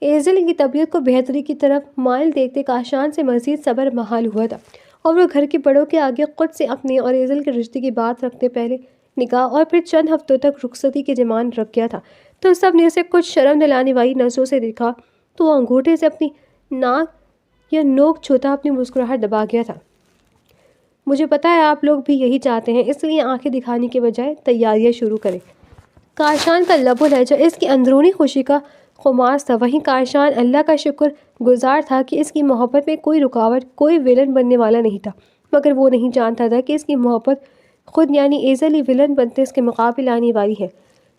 ایزل کی طبیعت کو بہتری کی طرف مائل دیکھتے کاشان سے مزید صبر محال ہوا تھا اور وہ گھر کے بڑوں کے آگے خود سے اپنے اور ایزل کے رشتے کی بات رکھتے پہلے نکاح اور پھر چند ہفتوں تک رخصتی کی ڈیمانڈ رکھ گیا تھا تو سب نے اسے کچھ شرم دلانے والی نظروں سے دیکھا تو وہ انگوٹھے سے اپنی ناک یا نوک چھوتا اپنی مسکراہٹ دبا گیا تھا۔ مجھے پتا ہے آپ لوگ بھی یہی چاہتے ہیں، اس لیے آنکھیں دکھانے کے بجائے تیاریاں شروع کریں۔ کاشان کا لب و لہجہ اس کی اندرونی خوشی کا خماس تھا۔ وہیں کاشان اللہ کا شکر گزار تھا کہ اس کی محبت میں کوئی رکاوٹ، کوئی ویلن بننے والا نہیں تھا، مگر وہ نہیں جانتا تھا کہ اس کی محبت خود یعنی ایزل ہی ویلن بنتے اس کے مقابل آنے والی ہے۔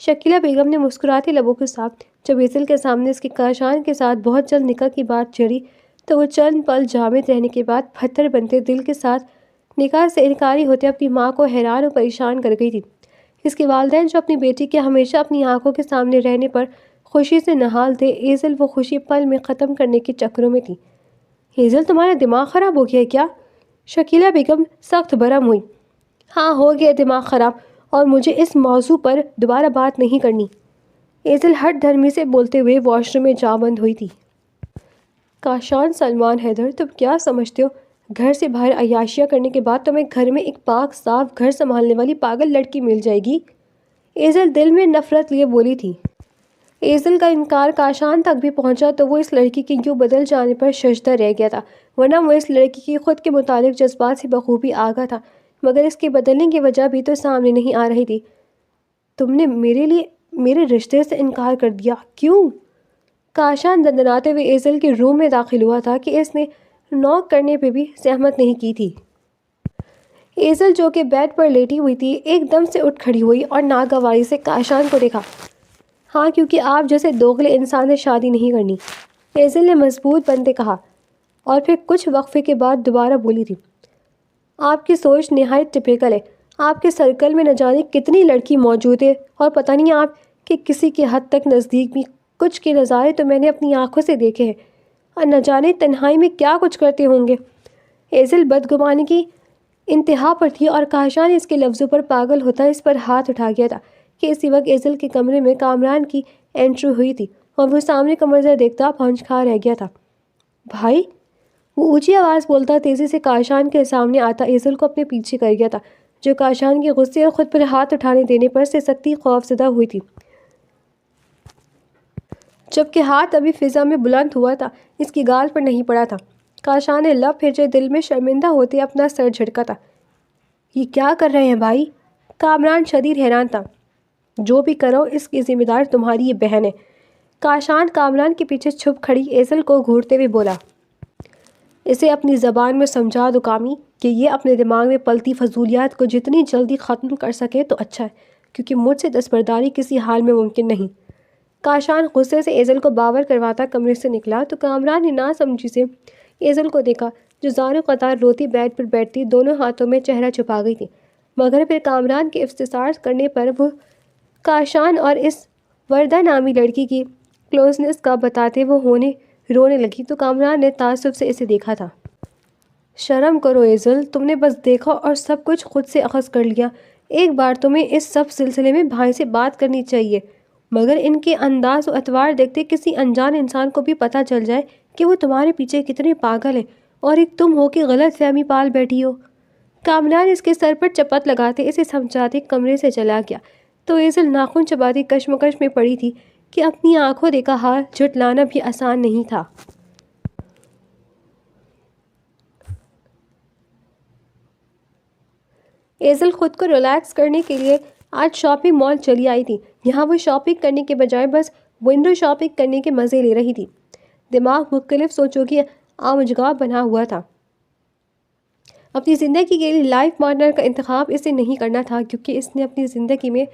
شکیلہ بیگم نے مسکراتے لبوں کے ساتھ جب ایزل کے سامنے اس کے کاشان کے ساتھ بہت جلد نکاح کی بات چڑھی تو وہ چند پل جامد رہنے کے بعد پتھر بنتے دل کے ساتھ نکاح سے انکاری ہوتے اپنی ماں کو حیران و پریشان کر گئی تھی۔ اس کے والدین جو اپنی بیٹی کے ہمیشہ اپنی آنکھوں کے سامنے رہنے پر خوشی سے نہال تھے، ایزل وہ خوشی پل میں ختم کرنے کے چکروں میں تھی۔ ایزل تمہارا دماغ خراب ہو گیا ہے کیا؟ شکیلہ بیگم سخت برہم ہوئی۔ ہاں ہو گیا دماغ خراب اور مجھے اس موضوع پر دوبارہ بات نہیں کرنی۔ ایزل ہٹ دھرمی سے بولتے ہوئے واش روم میں جا بند ہوئی تھی۔ کاشان سلمان حیدر تم کیا سمجھتے ہو گھر سے باہر عیاشیاں کرنے کے بعد تمہیں گھر میں ایک پاک صاف گھر سنبھالنے والی پاگل لڑکی مل جائے گی؟ ایزل دل میں نفرت لیے بولی تھی۔ ایزل کا انکار کاشان تک بھی پہنچا تو وہ اس لڑکی کے یوں بدل جانے پر ششدر رہ گیا تھا، ورنہ وہ اس لڑکی کی خود کے متعلق جذبات سے بخوبی آگاہ تھا، مگر اس کے بدلنے کی وجہ بھی تو سامنے نہیں آ رہی تھی۔ تم نے میرے رشتے سے انکار کر دیا، کیوں؟ کاشان دندناتے ہوئے ایزل کے روم میں داخل ہوا تھا کہ اس نے نوک کرنے پہ بھی سہمت نہیں کی تھی۔ ایزل جو کہ بیڈ پر لیٹی ہوئی تھی ایک دم سے اٹھ کھڑی ہوئی اور ناگواری سے کاشان کو دیکھا۔ ہاں کیونکہ آپ جیسے دوغلے انسان سے شادی نہیں کرنی، ایزل نے مضبوط بنتے کہا اور پھر کچھ وقفے کے بعد دوبارہ بولی تھی۔ آپ کی سوچ نہایت ٹپیکل ہے، آپ کے سرکل میں نہ جانے کتنی لڑکی موجود ہے اور پتہ نہیں آپ کے کسی کے حد تک نزدیک بھی کچھ کے نظارے تو میں نے اپنی آنکھوں سے دیکھے ہیں اور نہ جانے تنہائی میں کیا کچھ کرتے ہوں گے۔ ایزل بدگمانی کی انتہا پر تھی اور کاشان اس کے لفظوں پر پاگل ہوتا اس پر ہاتھ اٹھا گیا تھا کہ اسی وقت ایزل کے کمرے میں کامران کی انٹری ہوئی تھی اور وہ سامنے کا منظر دیکھتا بھنج کھا رہ گیا تھا۔ بھائی، وہ اونچی آواز بولتا تیزی سے کاشان کے سامنے آتا ایزل کو اپنے پیچھے کر گیا تھا، جو کاشان کے غصے اور خود پر ہاتھ اٹھانے دینے پر سے سختی خوف زدہ ہوئی تھی، جبکہ ہاتھ ابھی فضا میں بلند ہوا تھا، اس کی گال پر نہیں پڑا تھا۔ کاشان نے لب پھیرے دل میں شرمندہ ہوتے اپنا سر جھٹکا تھا۔ یہ کیا کر رہے ہیں بھائی؟ کامران شدید حیران تھا۔ جو بھی کرو اس کی ذمہ دار تمہاری یہ بہن ہے، کاشان کامران کے پیچھے چھپ کھڑی ایزل کو گھورتے ہوئے بولا۔ اسے اپنی زبان میں سمجھا دو کامی کہ یہ اپنے دماغ میں پلتی فضولیات کو جتنی جلدی ختم کر سکے تو اچھا ہے، کیونکہ مجھ سے دستبرداری کسی حال میں ممکن نہیں۔ کاشان غصے سے ایزل کو باور کرواتا کمرے سے نکلا تو کامران نے ناسمجھی سے ایزل کو دیکھا جو زار قطار روتی بیڈ پر بیٹھتی دونوں ہاتھوں میں چہرہ چھپا گئی تھی، مگر پھر کامران کے استفسار کرنے پر وہ کاشان اور اس وردہ نامی لڑکی کی کلوزنس کا بتاتے وہ رونے لگی تو کامران نے تعصب سے اسے دیکھا تھا۔ شرم کرو ایزل، تم نے بس دیکھا اور سب کچھ خود سے اخذ کر لیا۔ ایک بار تمہیں اس سب سلسلے میں بھائی سے بات کرنی چاہیے، مگر ان کے انداز و اطوار دیکھتے کسی انجان انسان کو بھی پتہ چل جائے کہ وہ تمہارے پیچھے کتنے پاگل ہیں اور ایک تم ہو کہ غلط فہمی پال بیٹھی ہو۔ کامران اس کے سر پر چپت لگاتے اسے سمجھاتے کمرے سے چلا گیا تو ایزل ناخن چباتی کشمکش میں پڑی تھی کہ اپنی آنکھوں دیکھا حال جھٹلانا بھی آسان نہیں تھا۔ ایزل خود کو ریلیکس کرنے کے لیے آج شاپنگ مال چلی آئی تھی۔ یہاں وہ شاپنگ کرنے کے بجائے بس ونڈو شاپنگ کرنے کے مزے لے رہی تھی۔ دماغ مختلف سوچوں کی آموجگاہ بنا ہوا تھا۔ اپنی زندگی کے لیے لائف پارٹنر کا انتخاب اسے نہیں کرنا تھا کیونکہ اس نے اپنی زندگی میں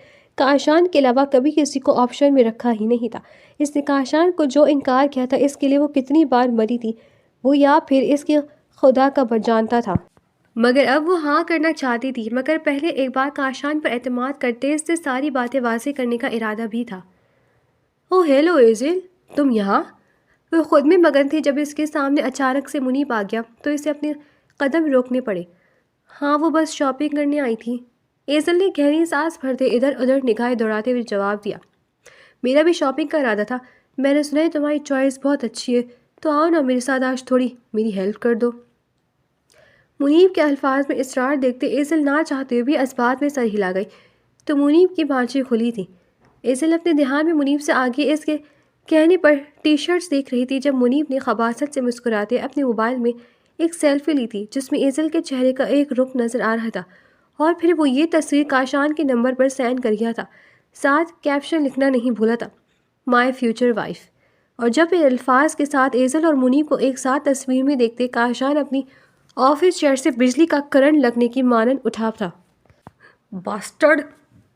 کاشان کے علاوہ کبھی کسی کو آپشن میں رکھا ہی نہیں تھا۔ اس نے کاشان کو جو انکار کیا تھا اس کے لیے وہ کتنی بار مری تھی، وہ یا پھر اس کی خدا کا جانتا تھا، مگر اب وہ ہاں کرنا چاہتی تھی۔ مگر پہلے ایک بار کاشان پر اعتماد کرتے اس سے ساری باتیں واضح کرنے کا ارادہ بھی تھا۔ اوہ ہیلو ایزل، تم یہاں؟ وہ خود میں مگن تھی جب اس کے سامنے اچانک سے منیب آ گیا تو اسے اپنے قدم روکنے پڑے۔ ہاں، وہ بس شاپنگ کرنے آئی تھی، ایزل نے گہری سانس بھرتے ادھر ادھر نگاہیں دوڑاتے ہوئے جواب دیا۔ میرا بھی شاپنگ کا ارادہ تھا، میں نے سنا ہے تمہاری چوائس بہت اچھی ہے، تو آؤ نا میرے ساتھ آج تھوڑی میری ہیلپ کر دو۔ منیب کے الفاظ میں اصرار دیکھتے ایزل نہ چاہتے ہوئے بھی اسبات میں سر ہلا گئی تو منیب کی بانچیں کھلی تھیں۔ ایزل اپنے دھیان میں منیب سے آگے اس کے کہنے پر ٹی شرٹس دیکھ رہی تھی جب منیب نے خباثت سے مسکراتے اپنے موبائل میں ایک سیلفی لی تھی جس میں ایزل کے چہرے کا ایک رخ نظر آ رہا تھا، اور پھر وہ یہ تصویر کاشان کے نمبر پر سینڈ کر گیا تھا، ساتھ کیپشن لکھنا نہیں بھولا تھا، مائی فیوچر وائف۔ اور جب ان الفاظ کے ساتھ ایزل اور منیب کو ایک ساتھ تصویر میں دیکھتے کاشان اپنی آفس چیئر سے بجلی کا کرنٹ لگنے کی مانند اٹھا تھا۔ باسٹرڈ!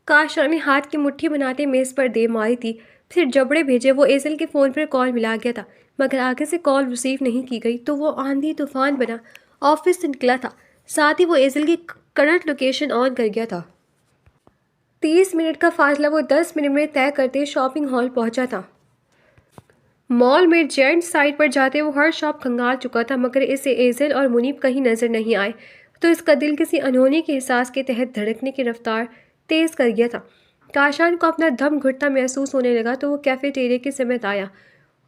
کاشان نے ہاتھ کی مٹھی بناتے میز پر دے ماری تھی، پھر جبڑے بھیجے۔ وہ ایزل کے فون پر کال ملا گیا تھا مگر آگے سے کال ریسیو نہیں کی گئی تو وہ آندھی طوفان بنا آفس سے نکلا تھا، ساتھ ہی وہ ایزل کی کرنٹ لوکیشن آن کر گیا تھا۔ 30 منٹ کا فاصلہ وہ 10 منٹ میں طے کرتے شاپنگ ہال پہنچا تھا۔ مال میں جینٹ سائٹ پر جاتے وہ ہر شاپ کھنگال چکا تھا مگر اسے ایزل اور منیب کہیں نظر نہیں آئے تو اس کا دل کسی انہونی کے احساس کے تحت دھڑکنے کی رفتار تیز کر گیا تھا۔ کاشان کو اپنا دم گھٹتا محسوس ہونے لگا تو وہ کیفے ٹیرے کی سمت آیا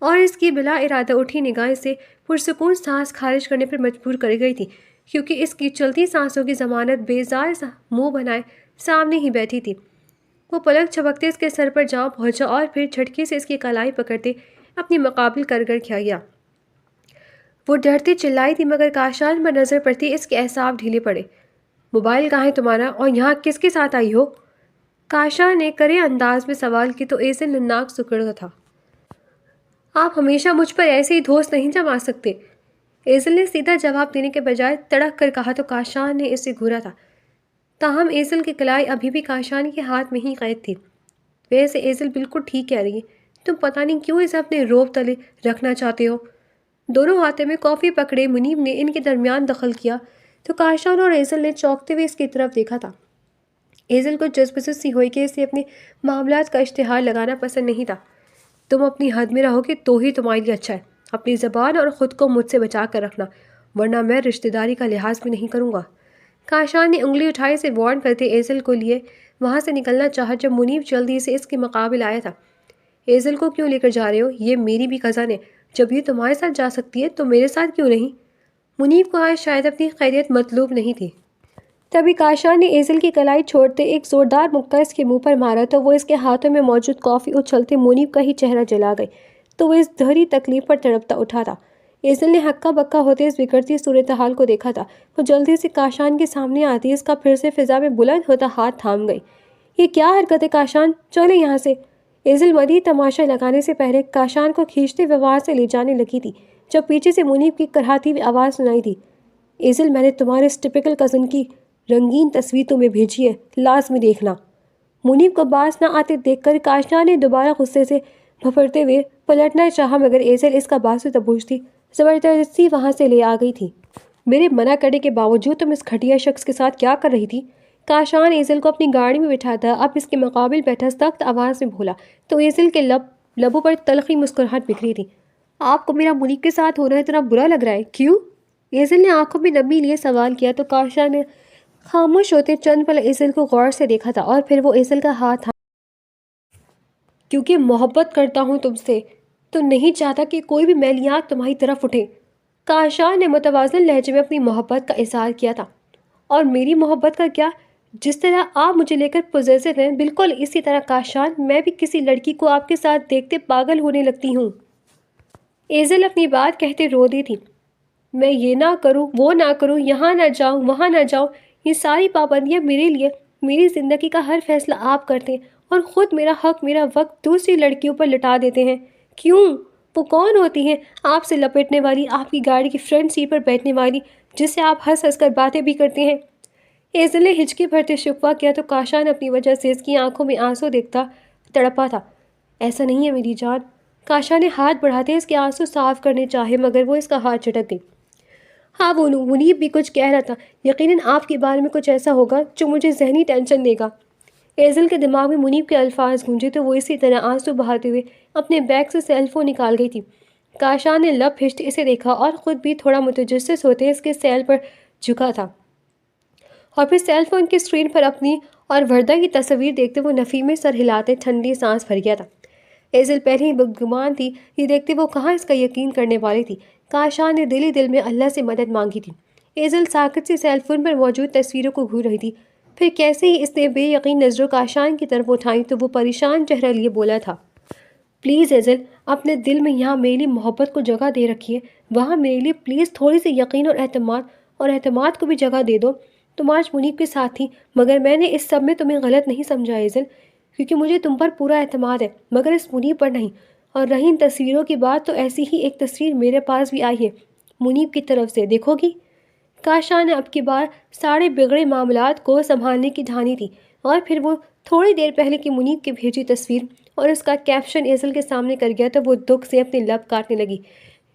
اور اس کی بلا ارادہ اٹھی نگاہ سے پرسکون سانس خارج کرنے پر مجبور کر گئی تھی کیونکہ اس کی چلتی سانسوں کی ضمانت بیزار سا منہ بنائے سامنے ہی بیٹھی تھی۔ وہ پلک جھپکتے اس کے سر پر جا پہنچا اور پھر جھٹکے سے اس کی کلائی پکڑتے اپنی مقابل کر کیا گیا۔ وہ ڈرتی چلائی تھی مگر کاشان پر نظر پڑتی اس کے اعصاب ڈھیلے پڑے۔ موبائل کہاں ہے تمہارا اور یہاں کس کے ساتھ آئی ہو؟ کاشان نے کرے انداز میں سوال کی تو ایزل نناک سکڑا تھا۔ آپ ہمیشہ مجھ پر ایسے ہی دھوس نہیں جما سکتے، ایزل نے سیدھا جواب دینے کے بجائے تڑک کر کہا تو کاشان نے اسے گھورا تھا، تاہم ایزل کی کلائی ابھی بھی کاشان کے ہاتھ میں ہی قید تھی۔ ویسے ایزل بالکل ٹھیک کہہ رہی ہے، تم پتہ نہیں کیوں اسے اپنے روب تلے رکھنا چاہتے ہو۔ دونوں ہاتھوں میں کافی پکڑے منیب نے ان کے درمیان دخل کیا تو کاشان اور ایزل نے چونکتے ہوئے اس کی طرف دیکھا تھا۔ ایزل کو جذبس سی ہوئی کہ اسے اپنے معاملات کا اشتہار لگانا پسند نہیں تھا۔ تم اپنی حد میں رہو گے تو ہی تمہارے لیے اچھا ہے، اپنی زبان اور خود کو مجھ سے بچا کر رکھنا ورنہ میں رشتہ داری کا لحاظ بھی نہیں کروں گا۔ کاشان نے انگلی اٹھائی سے وارن کرتے ایزل کو لیے وہاں سے نکلنا چاہا جب منیب جلدی سے اس کے مقابل آیا تھا۔ ایزل کو کیوں لے کر جا رہے ہو؟ یہ میری بھی کزن ہے، جب یہ تمہارے ساتھ جا سکتی ہے تو میرے ساتھ کیوں نہیں؟ منیب کو آج شاید اپنی خیریت مطلوب نہیں تھی۔ تبھی کاشان نے ایزل کی کلائی چھوڑتے ایک زوردار مکہ اس کے منہ پر مارا تو وہ اس کے ہاتھوں میں موجود کافی اچھلتے منیب کا ہی چہرہ جلا گئی تو وہ اس دھری تکلیف پر تڑپتا اٹھا تھا۔ ایزل نے ہکا بکا ہوتے اس بگڑتی صورتحال کو دیکھا تھا۔ وہ جلدی سے کاشان کے سامنے آتی اس کا پھر سے فضا میں بلند ہوتا ہاتھ تھام گئی۔ یہ کیا حرکت ہے کاشان، چلے یہاں سے۔ ایزل مزید تماشا لگانے سے پہلے کاشان کو کھینچتے ویوہار سے لے جانے لگی تھی جب پیچھے سے منیب کی کڑھاتی ہوئی آواز سنائی دی۔ ایزل، میں نے تمہارے اس ٹپیکل کزن کی رنگین تصویر تمہیں بھیجی ہے، لازمی دیکھنا۔ منیب کو باز نہ آتے دیکھ کر کاشان نے دوبارہ غصے سے بھپڑتے ہوئے پلٹنا چاہا مگر ایزل اس کا بازو دبوچتی زبردستی وہاں سے لے آ گئی تھی۔ میرے منع کرنے کے باوجود تم اس گھٹیا شخص کے ساتھ کیا کر رہی تھی؟ کاشان ایزل کو اپنی گاڑی میں بٹھاتا اب اس کے مقابل بیٹھا سخت آواز میں بولا تو ایزل کے لبوں پر تلخی مسکراہٹ بکھری تھی۔ آپ کو میرا منیب کے ساتھ ہونا اتنا برا لگ رہا ہے، کیوں؟ ایزل نے آنکھوں میں نمی لیے سوال کیا تو کاشان نے خاموش ہوتے چند پل ایزل کو غور سے دیکھا تھا اور پھر وہ ایزل کا ہاتھ تھا۔ کیونکہ محبت کرتا ہوں تم سے تو نہیں چاہتا کہ کوئی بھی میلی آنکھ تمہاری طرف اٹھے۔ کاشان نے متوازن لہجے میں اپنی محبت کا اظہار کیا تھا۔ اور میری محبت کا کیا؟ جس طرح آپ مجھے لے کر پوزیسو ہیں بالکل اسی طرح کاشان میں بھی کسی لڑکی کو آپ کے ساتھ دیکھتے پاگل ہونے لگتی ہوں۔ ایزل اپنی بات کہتے رو دی تھی۔ میں یہ نہ کروں، وہ نہ کروں، یہاں نہ جاؤں، وہاں نہ جاؤں، یہ ساری پابندیاں میرے لیے، میری زندگی کا ہر فیصلہ آپ کرتے ہیں اور خود میرا حق، میرا وقت دوسری لڑکیوں پر لٹا دیتے ہیں۔ کیوں؟ وہ کون ہوتی ہیں آپ سے لپٹنے والی، آپ کی گاڑی کی فرنٹ سیٹ پر بیٹھنے والی، جس سے آپ ہنس ہنس کر باتیں بھی کرتے ہیں؟ ایزل نے ہچکی بھرتے شکوہ کیا تو کاشان اپنی وجہ سے اس کی آنکھوں میں آنسو دیکھتا تڑپا تھا۔ ایسا نہیں ہے میری جان۔ کاشان نے ہاتھ بڑھاتے اس کے آنسو صاف کرنے چاہے مگر وہ اس کا ہاتھ جھٹک گئی۔ ہاں وہ منیب بھی کچھ کہہ رہا تھا، یقیناً آپ کے بارے میں کچھ ایسا ہوگا جو مجھے ذہنی ٹینشن دے گا۔ ایزل کے دماغ میں منیب کے الفاظ گونجے تو وہ اسی طرح آنسو بہاتے ہوئے اپنے بیگ سے سیل فون نکال گئی تھی۔ کاشان نے لب پھشت اسے دیکھا اور خود بھی تھوڑا متجسس ہوتے اس کے سیل پر جھکا تھا، اور پھر سیل فون کی اسکرین پر اپنی اور وردہ کی تصویر دیکھتے وہ نفی میں سر ہلاتے ٹھنڈی سانس بھر گیا تھا۔ ایزل پہلے ہی بدگمان تھی، یہ دیکھتے وہ کہاں اس کا یقین کرنے والی تھی۔ کاشان نے دل ہی دل میں اللہ سے مدد مانگی تھی۔ ایزل ساکت سے سیل فون پر موجود تصویروں کو گھور رہی تھی، پھر کیسے ہی اس نے بے یقین نظروں کاشان کی طرف اٹھائیں تو وہ پریشان چہرہ لیے بولا تھا، پلیز ایزل، اپنے دل میں یہاں میری محبت کو جگہ دے رکھیے، وہاں میرے لیے پلیز تھوڑی سی یقین اور اعتماد کو بھی جگہ دے دو۔ تم آج منیب کے ساتھ تھی مگر میں نے اس سب میں تمہیں غلط نہیں سمجھا ایزل، کیونکہ مجھے تم پر پورا اعتماد ہے مگر اس منیب پر نہیں۔ اور رہی ان تصویروں کی بات تو ایسی ہی ایک تصویر میرے پاس بھی آئی ہے منیب کی طرف سے، دیکھو گی؟ کاشان نے اب کی بار سارے بگڑے معاملات کو سنبھالنے کی ٹھانی تھی، اور پھر وہ تھوڑی دیر پہلے کی منیب کی بھیجی تصویر اور اس کا کیپشن ایزل کے سامنے کر گیا تو وہ دکھ سے اپنے لب کاٹنے لگی۔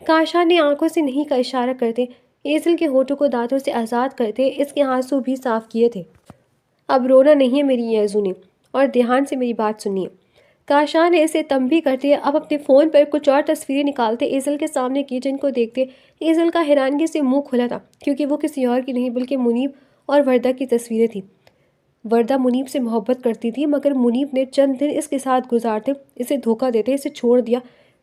کاشان نے آنکھوں سے نہیں کا اشارہ کرتے ایزل کے ہونٹوں کو دانتوں سے آزاد کرتے اس کے آنسو بھی صاف کیے تھے۔ اب رونا نہیں ہے میری ایزو نے، اور دھیان سے میری بات سنیے۔ کاشان نے اسے تنبیہ کرتے اب اپنے فون پر کچھ اور تصویریں نکالتے ایزل کے سامنے کی، جن کو دیکھتے ایزل کا حیرانگی سے منہ کھلا تھا، کیونکہ وہ کسی اور کی نہیں بلکہ منیب اور وردہ کی تصویریں تھیں۔ وردہ منیب سے محبت کرتی تھی مگر منیب نے چند دن اس کے ساتھ گزارتے اسے دھوکہ دیتے اسے چھوڑ دیا،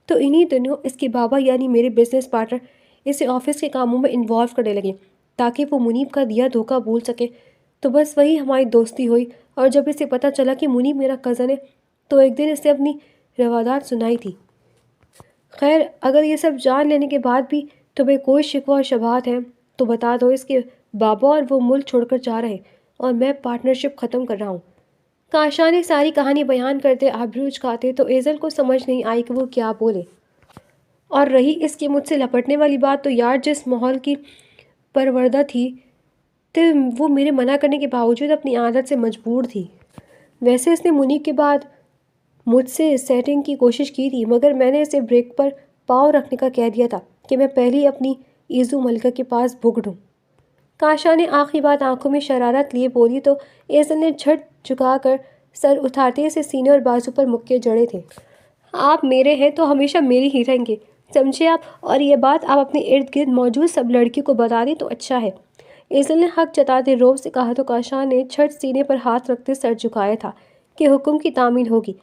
تو انہی دنوں اس کے بابا یعنی میرے بزنس پارٹنر اسے آفس کے کاموں میں انوالو کرنے لگے تاکہ وہ منیب کا دیا دھوکہ بھول سکے۔ تو بس وہی ہماری دوستی ہوئی، اور جب اسے پتہ چلا کہ منیب میرا کزن ہے تو ایک دن اسے اپنی روادات سنائی تھی۔ خیر، اگر یہ سب جان لینے کے بعد بھی تمہیں کوئی شکوہ اور شبہات ہیں تو بتا دو، اس کے بابا اور وہ ملک چھوڑ کر جا رہے ہیں اور میں پارٹنرشپ ختم کر رہا ہوں۔ کاشان نے ساری کہانی بیان کرتے آبرو اچکاتے تو ایزل کو سمجھ نہیں آئی کہ وہ کیا بولے۔ اور رہی اس کی مجھ سے لپٹنے والی بات تو یار، جس ماحول کی پروردہ تھی تو وہ میرے منع کرنے کے باوجود اپنی عادت سے مجبور تھی۔ ویسے اس نے منیب کے بعد مجھ سے سیٹنگ کی کوشش کی تھی مگر میں نے اسے بریک پر پاؤں رکھنے کا کہہ دیا تھا کہ میں پہلی اپنی ایزو ملکہ کے پاس بھگڑوں۔ کاشان نے آخری بات آنکھوں میں شرارت لیے بولی تو ایزل نے جھٹ جھکا کر سر اٹھاتے اسے سینے اور بازو پر مکے جڑے تھے۔ آپ میرے ہیں تو ہمیشہ میری ہی رہیں گے، سمجھے آپ؟ اور یہ بات آپ اپنے ارد گرد موجود سب لڑکیوں کو بتا دیں تو اچھا ہے۔ ایزل نے حق جتاتے روب سے کہا تو کاشان نے جھٹ سینے پر ہاتھ رکھتے سر جھکایا تھا کہ حکم کی تعمیل ہوگی۔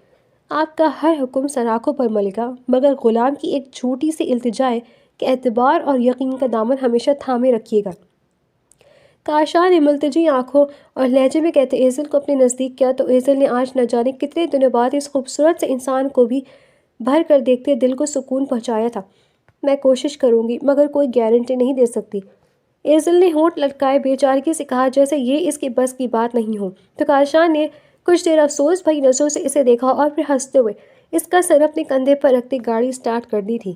آپ کا ہر حکم سراخوں پر ملے گا، مگر غلام کی ایک چھوٹی سی التجا ہے کہ اعتبار اور یقین کا دامن ہمیشہ تھامے رکھیے گا۔ کاشان نے ملتجی آنکھوں اور لہجے میں کہتے ایزل کو اپنے نزدیک کیا تو ایزل نے آج نہ جانے کتنے دنوں بعد اس خوبصورت سے انسان کو بھی بھر کر دیکھتے دل کو سکون پہنچایا تھا۔ میں کوشش کروں گی مگر کوئی گارنٹی نہیں دے سکتی، ایزل نے ہونٹ لٹکائے بے چارگی سے کہا، جیسے یہ اس کی بس کی بات نہیں ہو۔ تو کاشان نے کچھ دیر افسوس بھری نظروں سے اسے دیکھا اور پھر ہنستے ہوئے اس کا سر اپنے کندھے پر رکھتے گاڑی سٹارٹ کر دی تھی۔